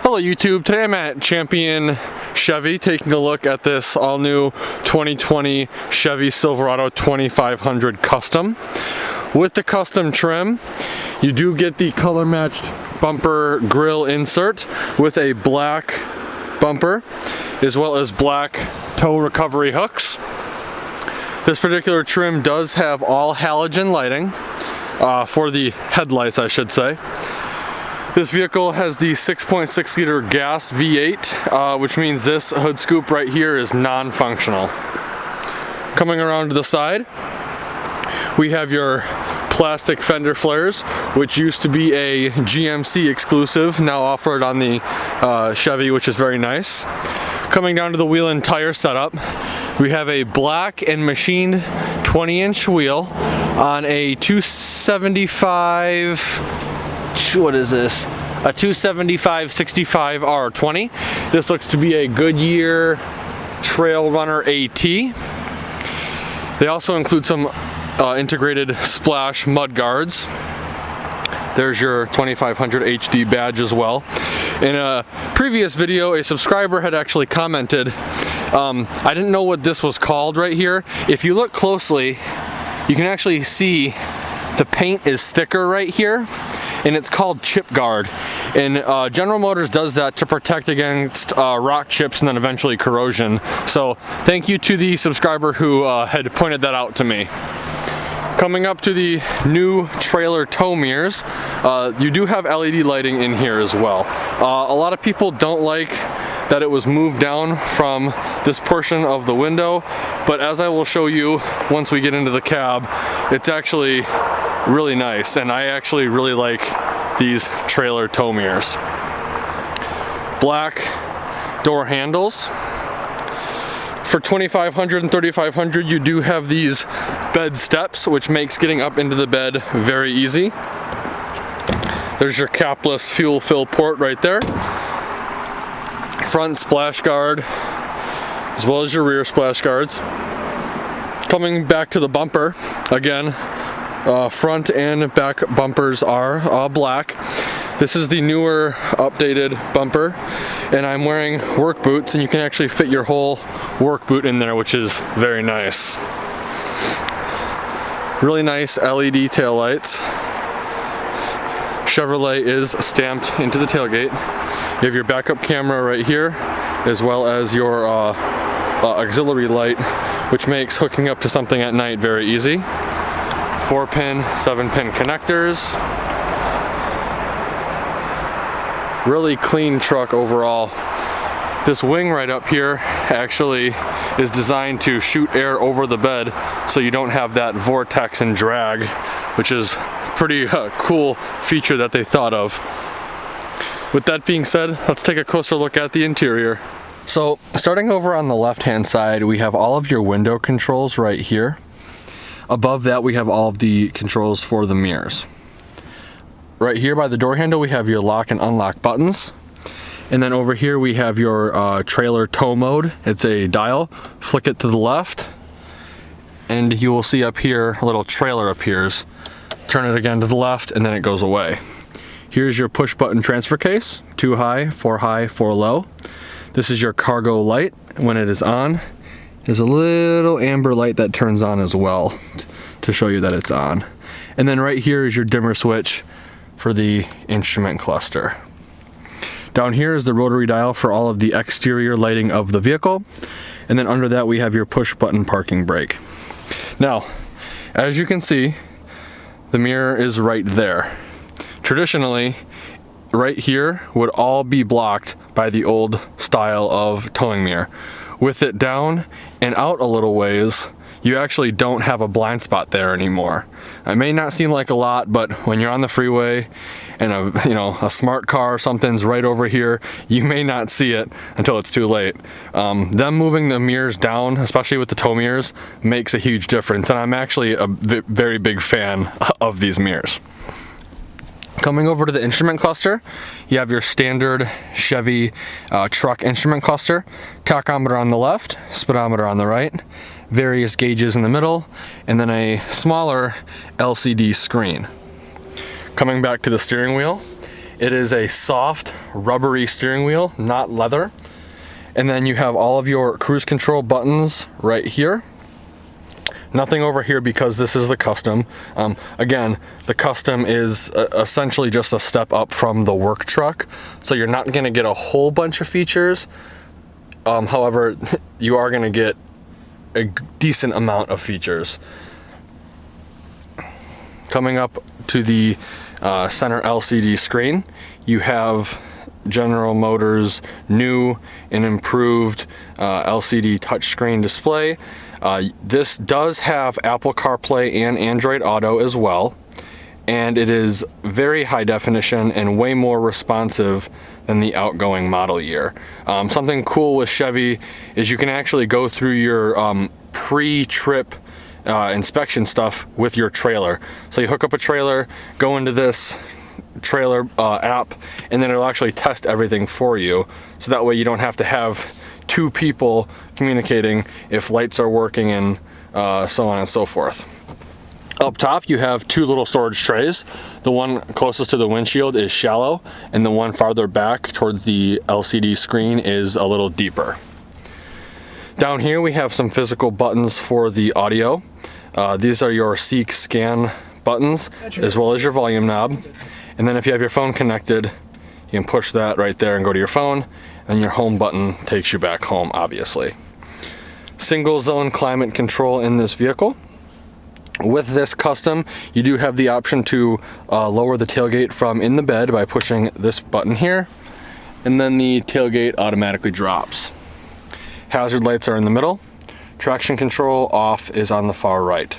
Hello YouTube, today I'm at Champion Chevy taking a look at this all new 2020 Chevy Silverado 2500 Custom. With the custom trim, you do get the color matched bumper grille insert with a black bumper as well as black tow recovery hooks. This particular trim does have all halogen lighting for the headlights, I should say. This vehicle has the 6.6 liter gas V8, which means this hood scoop right here is non-functional. Coming around to the side, we have your plastic fender flares, which used to be a GMC exclusive, now offered on the Chevy, which is very nice. Coming down to the wheel and tire setup, we have a black and machined 20-inch wheel on a 275. What is this? A 275/65 R20. This looks to be a Goodyear Trail Runner AT. They also include some integrated splash mud guards. There's your 2500 HD badge as well. In a previous video, a subscriber had actually commented, I didn't know what this was called right here. If you look closely, you can actually see the paint is thicker right here, and it's called chip guard. And General Motors does that to protect against rock chips and then eventually corrosion. So thank you to the subscriber who had pointed that out to me. Coming up to the new trailer tow mirrors, you do have LED lighting in here as well. A lot of people don't like that it was moved down from this portion of the window, but as I will show you once we get into the cab, it's actually really nice, and I actually really like these trailer tow mirrors. Black door handles. For 2500 and 3500, you do have these bed steps, which makes getting up into the bed very easy. There's your capless fuel fill port right there. Front splash guard, as well as your rear splash guards. Coming back to the bumper, again, front and back bumpers are black. This is the newer updated bumper, and I'm wearing work boots, and you can actually fit your whole work boot in there, which is very nice. Really nice LED taillights. Chevrolet is stamped into the tailgate. You have your backup camera right here, as well as your auxiliary light, which makes hooking up to something at night very easy. 4-pin, 7-pin connectors. Really clean truck overall. This wing right up here actually is designed to shoot air over the bed so you don't have that vortex and drag, which is pretty cool feature that they thought of. With that being said, let's take a closer look at the interior. So starting over on the left hand side, we have all of your window controls right here. Above that, we have all of the controls for the mirrors. Right here by the door handle, we have your lock and unlock buttons. And then over here, we have your trailer tow mode. It's a dial. Flick it to the left, and you will see up here, a little trailer appears. Turn it again to the left, and then it goes away. Here's your push button transfer case. 2 high, 4 low. This is your cargo light. When it is on, there's a little amber light that turns on as well to show you that it's on. And then right here is your dimmer switch for the instrument cluster. Down here is the rotary dial for all of the exterior lighting of the vehicle. And then under that, we have your push button parking brake. Now, as you can see, the mirror is right there. Traditionally, right here would all be blocked by the old style of towing mirror. With it down and out a little ways, you actually don't have a blind spot there anymore. It may not seem like a lot, but when you're on the freeway and a smart car or something's right over here, you may not see it until it's too late. Them moving the mirrors down, especially with the tow mirrors, makes a huge difference, and I'm actually a very big fan of these mirrors. Coming over to the instrument cluster, you have your standard Chevy truck instrument cluster. Tachometer on the left, speedometer on the right, various gauges in the middle, and then a smaller LCD screen. Coming back to the steering wheel, It is a soft, rubbery steering wheel, not leather. And then you have all of your cruise control buttons right here. Nothing over here because this is the custom. Again, the custom is essentially just a step up from the work truck. So you're not gonna get a whole bunch of features. However, you are gonna get a decent amount of features. Coming up to the center LCD screen, you have General Motors' new and improved LCD touchscreen display. This does have Apple CarPlay and Android Auto as well, and it is very high definition and way more responsive than the outgoing model year. Something cool with Chevy is you can actually go through your pre-trip inspection stuff with your trailer. So you hook up a trailer, go into this trailer app, and then it'll actually test everything for you. So that way you don't have to have two people communicating if lights are working and so on and so forth. Up top you have two little storage trays. The one closest to the windshield is shallow, and the one farther back towards the LCD screen is a little deeper. Down here we have some physical buttons for the audio. These are your seek scan buttons as well as your volume knob. And then if you have your phone connected, you can push that right there and go to your phone, and your home button takes you back home, obviously. Single zone climate control in this vehicle. With this custom, you do have the option to lower the tailgate from in the bed by pushing this button here, and then the tailgate automatically drops. Hazard lights are in the middle. Traction control off is on the far right.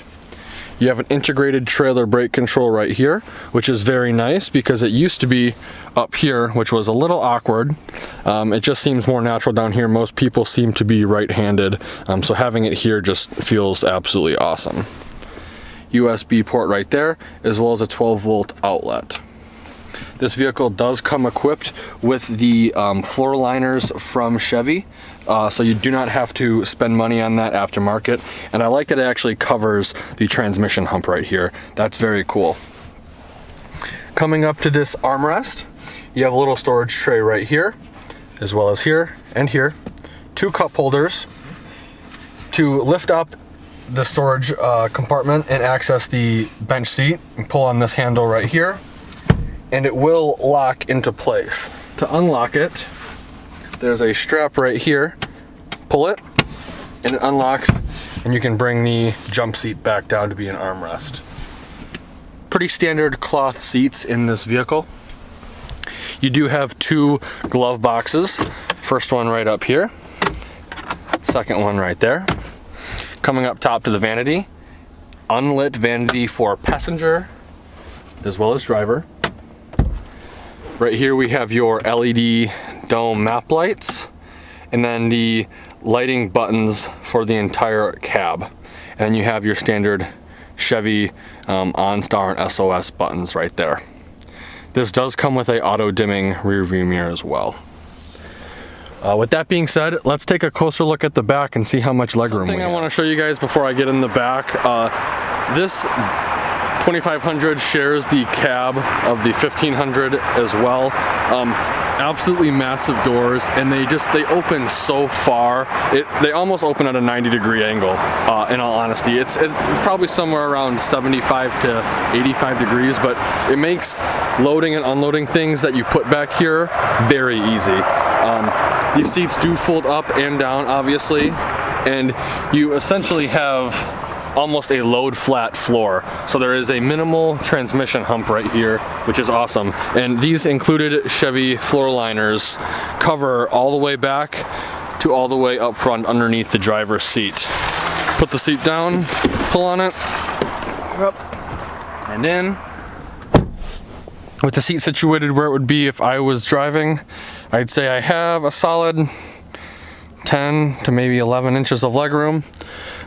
You have an integrated trailer brake control right here, which is very nice because it used to be up here, which was a little awkward. It just seems more natural down here. Most people seem to be right-handed, so having it here just feels absolutely awesome. USB port right there, as well as a 12-volt outlet. This vehicle does come equipped with the floor liners from Chevy, so you do not have to spend money on that aftermarket. And I like that it actually covers the transmission hump right here. That's very cool. Coming up to this armrest, you have a little storage tray right here, as well as here and here. Two cup holders to lift up the storage compartment and access the bench seat. And pull on this handle right here, and it will lock into place. To unlock it, there's a strap right here. Pull it, and it unlocks, and you can bring the jump seat back down to be an armrest. Pretty standard cloth seats in this vehicle. You do have two glove boxes. First one right up here, second one right there. Coming up top to the vanity, unlit vanity for passenger as well as driver. Right here we have your LED dome map lights, and then the lighting buttons for the entire cab. And you have your standard Chevy OnStar and SOS buttons right there. This does come with a auto dimming rear view mirror as well. With that being said, let's take a closer look at the back and see how much legroom we have. Something I want to show you guys before I get in the back. This 2500 shares the cab of the 1500 as well. Absolutely massive doors, and they open so far. They almost open at a 90-degree angle. In all honesty, it's probably somewhere around 75 to 85 degrees, but it makes loading and unloading things that you put back here very easy. These seats do fold up and down, obviously, and you essentially have almost a load flat floor. So there is a minimal transmission hump right here, which is awesome. And these included Chevy floor liners cover all the way back to all the way up front underneath the driver's seat. Put the seat down, pull on it, up, and in. With the seat situated where it would be if I was driving, I'd say I have a solid 10 to maybe 11 inches of legroom.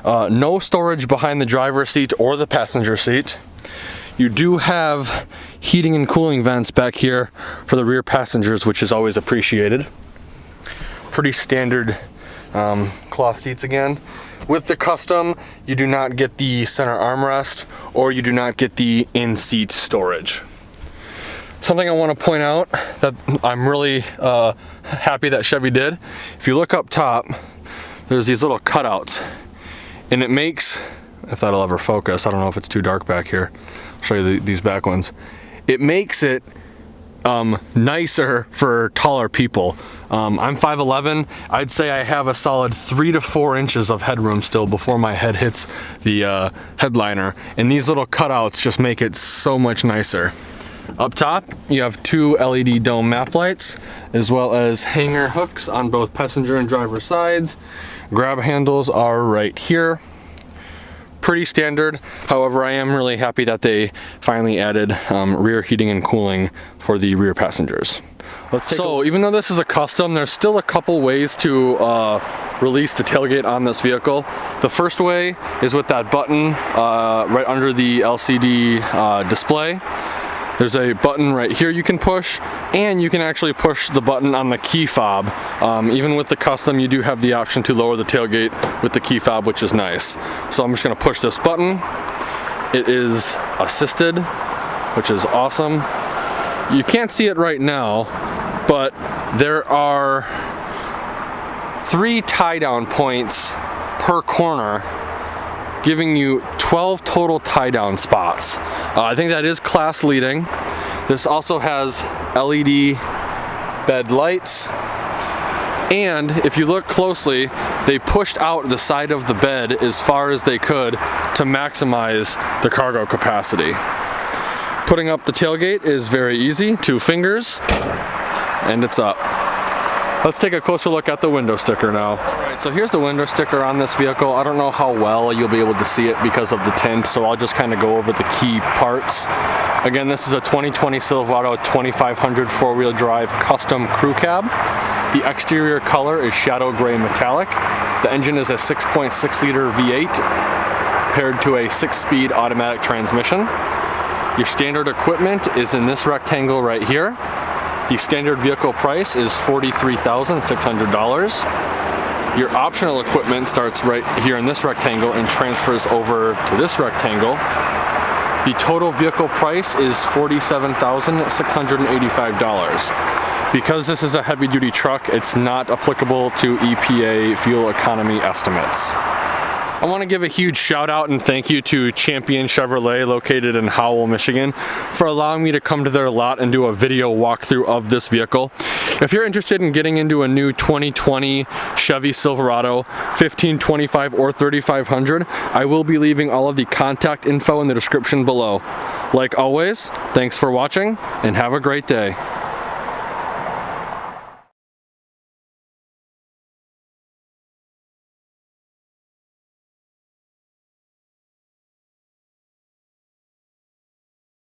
No storage behind the driver's seat or the passenger seat. You do have heating and cooling vents back here for the rear passengers, which is always appreciated. Pretty standard cloth seats again. With the custom, you do not get the center armrest, or you do not get the in-seat storage. something I want to point out that I'm really happy that Chevy did. If you look up top, there's these little cutouts, and it makes, if that'll ever focus, I don't know if it's too dark back here. I'll show you these back ones. It makes it nicer for taller people. I'm 5'11". I'd say I have a solid 3 to 4 inches of headroom still before my head hits the headliner, and these little cutouts just make it so much nicer. Up top, you have 2 LED dome map lights, as well as hanger hooks on both passenger and driver sides. Grab handles are right here. Pretty standard. However, I am really happy that they finally added rear heating and cooling for the rear passengers. So even though this is a custom, there's still a couple ways to release the tailgate on this vehicle. The first way is with that button right under the LCD display. There's a button right here you can push, and you can actually push the button on the key fob. Even with the custom, you do have the option to lower the tailgate with the key fob, which is nice. So I'm just gonna push this button. It is assisted, which is awesome. You can't see it right now, but there are 3 tie-down points per corner, giving you 12 total tie-down spots. I think that is class leading. This also has LED bed lights, and if you look closely, they pushed out the side of the bed as far as they could to maximize the cargo capacity. Putting up the tailgate is very easy, 2 fingers, and it's up. Let's take a closer look at the window sticker now. Alright, so here's the window sticker on this vehicle. I don't know how well you'll be able to see it because of the tint, so I'll just kind of go over the key parts. Again, this is a 2020 Silverado 2500 4-wheel drive custom crew cab. The exterior color is shadow gray metallic. The engine is a 6.6 liter V8 paired to a 6-speed automatic transmission. Your standard equipment is in this rectangle right here. The standard vehicle price is $43,600. Your optional equipment starts right here in this rectangle and transfers over to this rectangle. The total vehicle price is $47,685. Because this is a heavy-duty truck, it's not applicable to EPA fuel economy estimates. I want to give a huge shout out and thank you to Champion Chevrolet located in Howell, Michigan for allowing me to come to their lot and do a video walkthrough of this vehicle. If you're interested in getting into a new 2020 Chevy Silverado 1525 or 3500, I will be leaving all of the contact info in the description below. Like always, thanks for watching and have a great day.